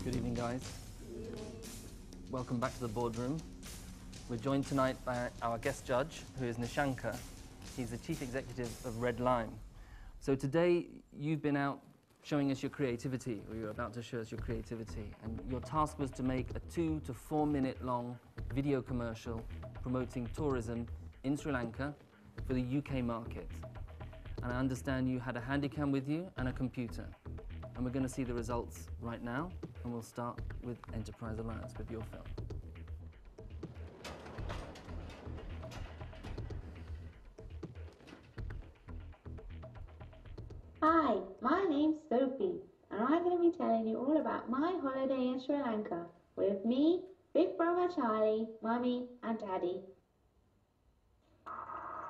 Good evening, guys. Welcome back to the boardroom. We're joined tonight by our guest judge, who is Nishanka. He's the chief executive of Red Lime. So today, you've been out showing us your creativity, or you're about to show us your creativity, and your task was to make a 2 to 4 minute long video commercial promoting tourism in Sri Lanka for the UK market. And I understand you had a handycam with you and a computer. And we're going to see the results right now, and we'll start with Enterprise Alliance, with your film. Hi, my name's Sophie, and I'm going to be telling you all about my holiday in Sri Lanka with me, Big Brother Charlie, Mummy and Daddy.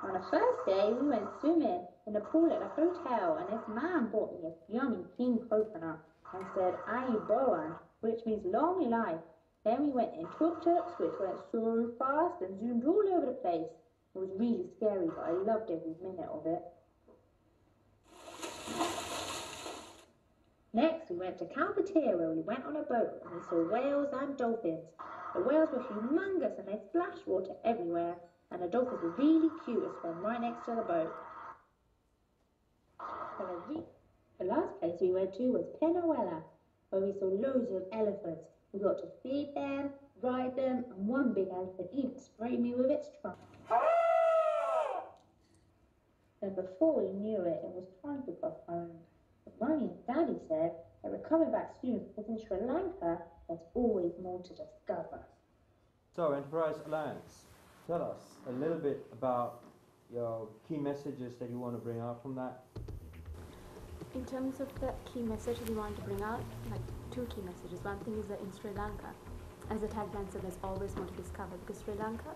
On the first day, we went swimming in the pool at the hotel, and this man bought me a yummy king coconut and said, Ayubowan, which means long life. Then we went in tuk-tuks, which went so fast and zoomed all over the place. It was really scary, but I loved every minute of it. Next, we went to Calcutta, where we went on a boat and we saw whales and dolphins. The whales were humongous and they splashed water everywhere, and the dolphins were really cute to swim right next to the boat. The last place we went to was Penawela, where we saw loads of elephants. We got to feed them, ride them, and one big elephant even sprayed me with its trunk. And before we knew it, it was time to go home. But Mummy and Daddy said they were coming back soon because in Sri Lanka there's always more to discover. So, Enterprise Alliance, tell us a little bit about your key messages that you want to bring out from that. In terms of the key message we want to bring out, like two key messages. One thing is that in Sri Lanka, as the tagline said, there's always more to discover, because Sri Lanka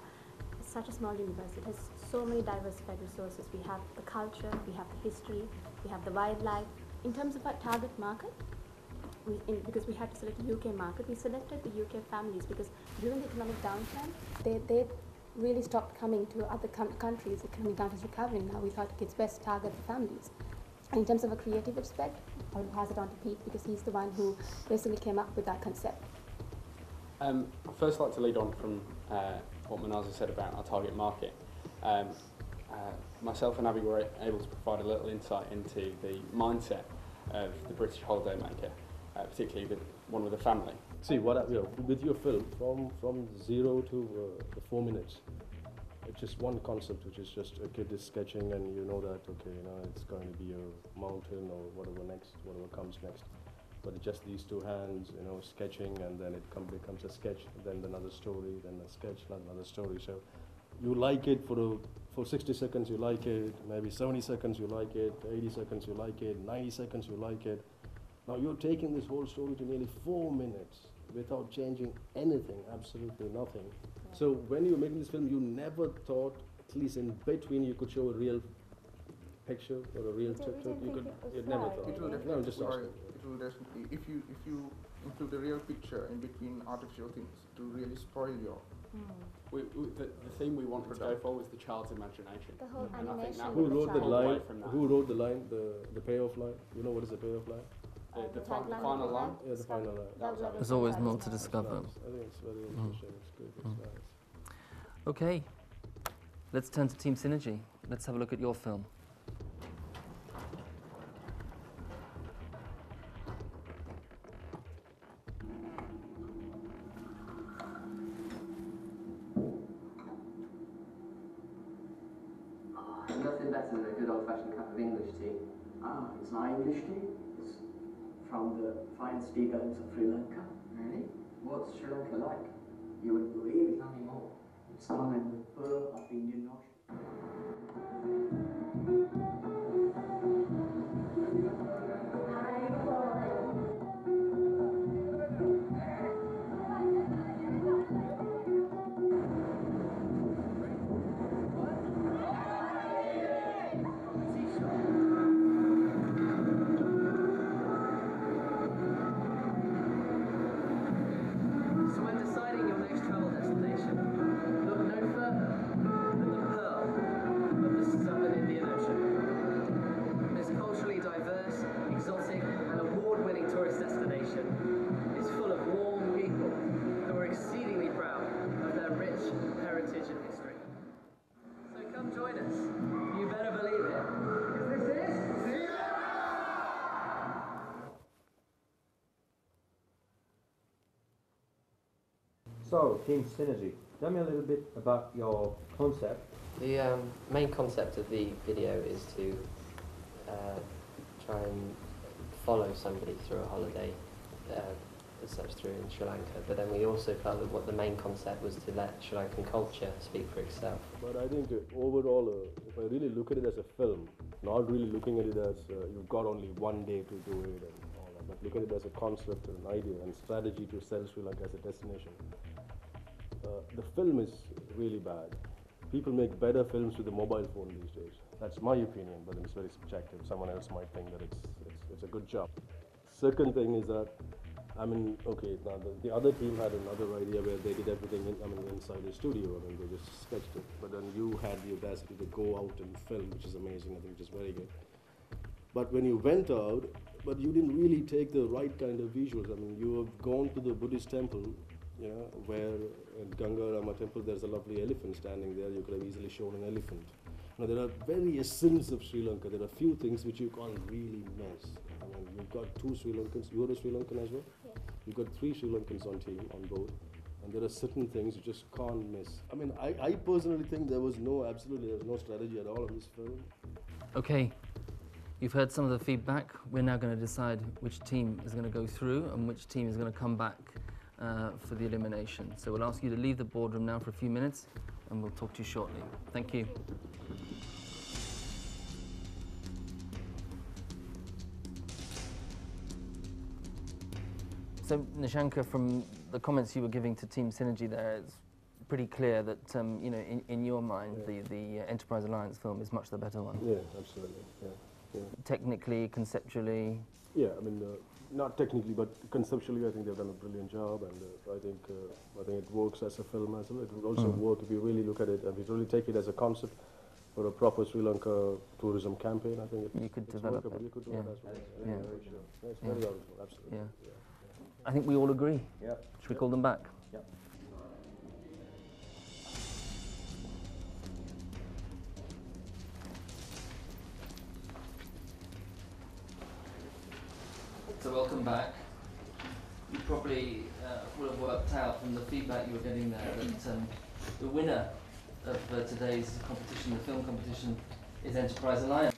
is such a small universe. It has so many diversified resources. We have the culture, we have the history, we have the wildlife. In terms of our target market, because we had to select the UK market, we selected the UK families because during the economic downturn, they really stopped coming to other countries. The economic downturn is recovering now. We thought it's best target the families. And in terms of a creative aspect, I'll pass it on to Pete because he's the one who basically came up with that concept. I'd first like to lead on from what Manaza said about our target market. Myself and Abby were able to provide a little insight into the mindset of the British holidaymaker, particularly the one with a family. See, with your film, from 0 to the 4 minutes, it's just one concept, which is just a kid is sketching, and you know that, okay, it's going to be a mountain or whatever comes next. But it's just these two hands, sketching, and then it becomes a sketch, then another story, then a sketch, another story. So you like it for 60 seconds, you like it, maybe 70 seconds you like it, 80 seconds you like it, 90 seconds you like it. Now you're taking this whole story to nearly 4 minutes without changing anything, absolutely nothing. So when you were making this film, you never thought, at least in between, you could show a real picture or a real tuk-tuk? You never thought. It will definitely. No, I'm just asking. It will definitely. If you include a real picture in between artificial things, it will really spoil your. The theme we wanted to go for was the child's imagination. The whole animation. Who wrote the line? Who wrote the line? The payoff line? You know what is the payoff line? The final line? Yeah, the final line. There's always more to discover. Nice. I think it's very interesting. It's good. It's nice. Okay, let's turn to Team Synergy. Let's have a look at your film. There's nothing better than a good old-fashioned cup of English tea. Ah, it's not English tea. It's from the finest tea gardens of Sri Lanka. Really? What's Sri Lanka like? You wouldn't believe it. Tell me more. It's common in the pearl of the Indian Ocean. So when deciding your next travel destination, look no further than the Pearl. So, Team Synergy, tell me a little bit about your concept. The main concept of the video is to try and follow somebody through a holiday, as such through in Sri Lanka. But then we also felt that what the main concept was to let Sri Lankan culture speak for itself. But I think overall, if I really look at it as a film, not really looking at it as you've got only one day to do it and all that, but look at it as a concept, an idea, and strategy to sell Sri Lanka as a destination. The film is really bad. People make better films with a mobile phone these days. That's my opinion, but it's very subjective. Someone else might think that it's a good job. Second thing is that, I mean, okay, now the other team had another idea where they did everything inside the studio. I mean, they just sketched it. But then you had the audacity to go out and film, which is amazing, I think, which is very good. But when you went out, but you didn't really take the right kind of visuals. I mean, you have gone to the Buddhist temple, you know, where in Ganga Rama temple there's a lovely elephant standing there. You could have easily shown an elephant. Now, there are very essence of Sri Lanka. There are few things which you can't really miss. I mean, you've got 2 Sri Lankans. You're a Sri Lankan as well? Yes. You've got 3 Sri Lankans on board. And there are certain things you just can't miss. I mean, I personally think there was no strategy at all in this film. Okay, you've heard some of the feedback. We're now going to decide which team is going to go through and which team is going to come back for the elimination. So we'll ask you to leave the boardroom now for a few minutes and we'll talk to you shortly. Thank you. So, Nishanka, from the comments you were giving to Team Synergy there, it's pretty clear that, you know, in your mind, the Enterprise Alliance film is much the better one. Yeah, absolutely. Yeah. Technically, conceptually. Yeah, I mean, not technically, but conceptually, I think they've done a brilliant job, and I think it works as a film as well. It would also work if you really look at it, and if you really take it as a concept for a proper Sri Lanka tourism campaign. I think you could develop it. You could do it as well. Yeah. Yeah, it's very original, absolutely. Yeah. I think we all agree. Yeah. Should we call them back? Yeah. So welcome back. You probably will have worked out from the feedback you were getting there that the winner of today's competition, the film competition, is Enterprise Alliance.